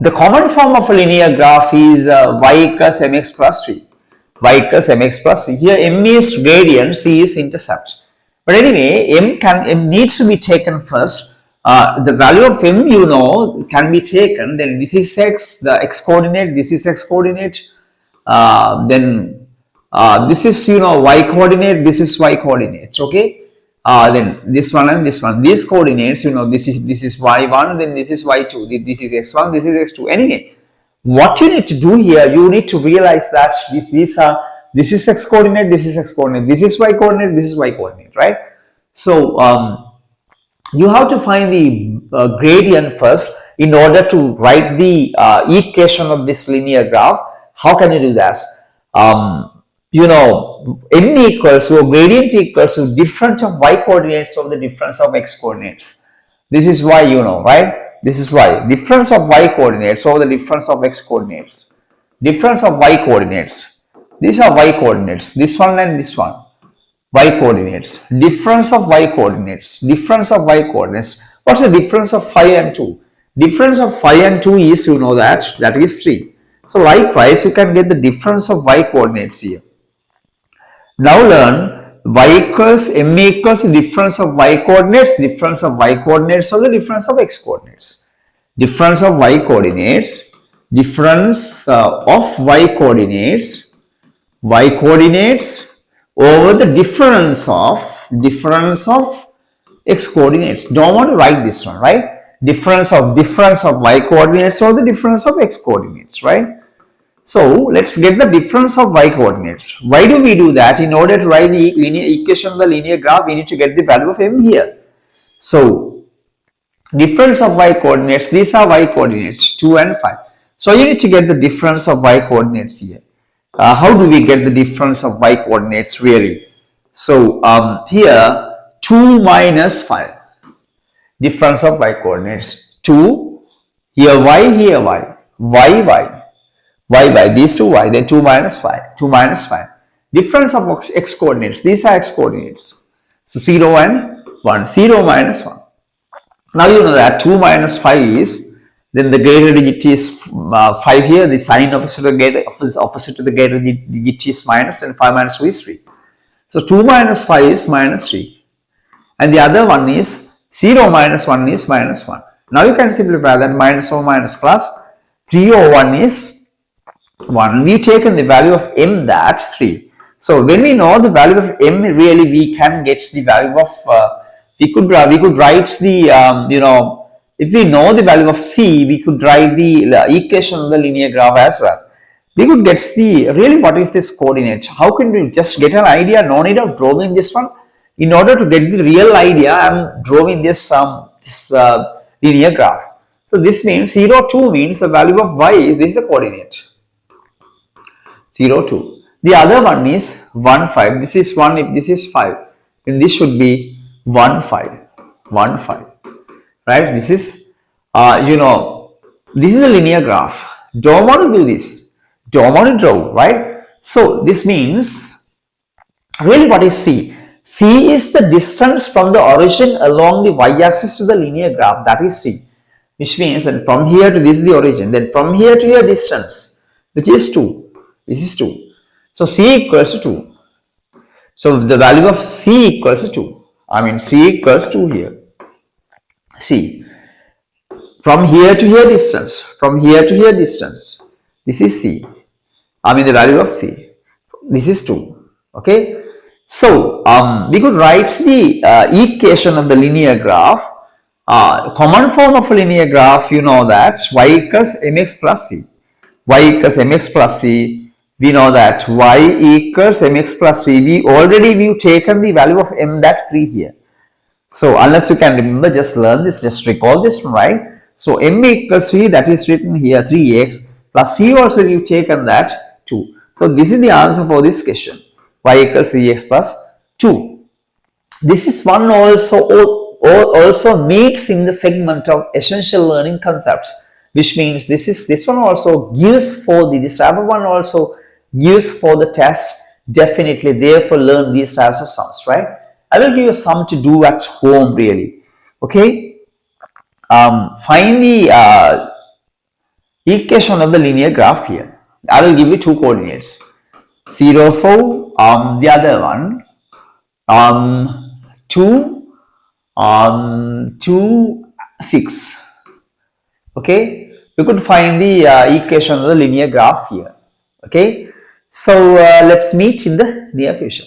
the common form of a linear graph is y equals mx plus 3. Y equals mx plus 3. Here m is gradient, c is intercept. But anyway, m needs to be taken first. The value of m, you know, can be taken. Then this is x, the x coordinate. This is x coordinate. Then this is, you know, y coordinate. This is y coordinates. Okay. Then this one and this one. These coordinates, you know, this is y1. Then this is y2. This is x1. This is x2. Anyway, what you need to do here, you need to realize that if these are, this is x coordinate, this is x coordinate, this is y coordinate, this is y coordinate, right? So you have to find the gradient first in order to write the equation of this linear graph. How can you do that? You know, n equals, so gradient equals to difference of y coordinates over the difference of x coordinates. This is y, you know, right? This is y. Difference of y coordinates over the difference of x coordinates. Difference of y coordinates. These are y coordinates. This one and this one. Y coordinates. Difference of y coordinates. Difference of y coordinates. What's the difference of 5 and 2? Difference of 5 and 2 is, you know, that is 3. So likewise, you can get the difference of y coordinates here. Now learn y equals m equals the difference of y coordinates, difference of y coordinates or the difference of x coordinates. Difference of y coordinates, difference of y coordinates over the difference of x coordinates. Don't want to write this one, right? Difference of y coordinates or the difference of x coordinates, right? So let's get the difference of y coordinates. Why do we do that? In order to write the linear equation of the linear graph, we need to get the value of m here. So difference of y coordinates, these are y coordinates 2 and 5. So you need to get the difference of y coordinates here. How do we get the difference of y coordinates really? So here 2 minus 5. Difference of y coordinates 2, here y, y by these two y, then 2 minus 5, 2 minus 5. Difference of x coordinates, these are x coordinates. So 0 and 1, 0 minus 1. Now you know that 2 minus 5 is, then the greater digit is 5 here, the sign opposite to the greater digit is minus, and 5 minus 2 is 3. So 2 minus 5 is minus 3. And the other one is 0 minus 1 is minus 1. Now you can simplify that, minus or minus plus, 3 over 1 is 1. We've taken the value of m, that's 3. So when we know the value of m, really we can get the value of, we could write the, you know, if we know the value of c, we could write the equation of the linear graph as well. We could get the, really what is this coordinate? How can we just get an idea? No need of drawing this one. In order to get the real idea, I'm drawing this, linear graph. So this means 0, 2 means the value of y, this is the coordinate. 0, 2. The other one is 1, 5. This is 1, if this is 5, then this should be 1, 5. 1, 5. Right? This is, you know, this is the linear graph. Don't want to do this. Don't want to draw, right? So this means, really what is c? C is the distance from the origin along the y-axis to the linear graph. That is c. Which means that from here to this is the origin. Then from here to here distance, which is 2. This is 2. So c equals to 2. So the value of c equals to 2. I mean c equals 2 here. C. From here to here distance. From here to here distance. This is c. I mean the value of c. This is 2. Okay. So we could write the equation of the linear graph. Common form of a linear graph, you know that y equals mx plus c. Y equals mx plus c. We know that y equals mx plus 3. We've taken the value of m, that 3 here. So unless you can remember, just learn this, just recall this, right? So m equals 3, that is written here 3x plus c also you've taken that 2. So this is the answer for this question. Y equals 3x plus 2. This is one also meets in the segment of essential learning concepts, which means this one also gives for this type of one also gives for the test. Definitely, therefore learn these types of sums, right? I will give you some to do at home really. Okay. Find the equation of the linear graph here. I will give you two coordinates, 0, 4, the other one 2, 2, 6. Okay, we could find the equation of the linear graph here. Okay, so let's meet in the near future.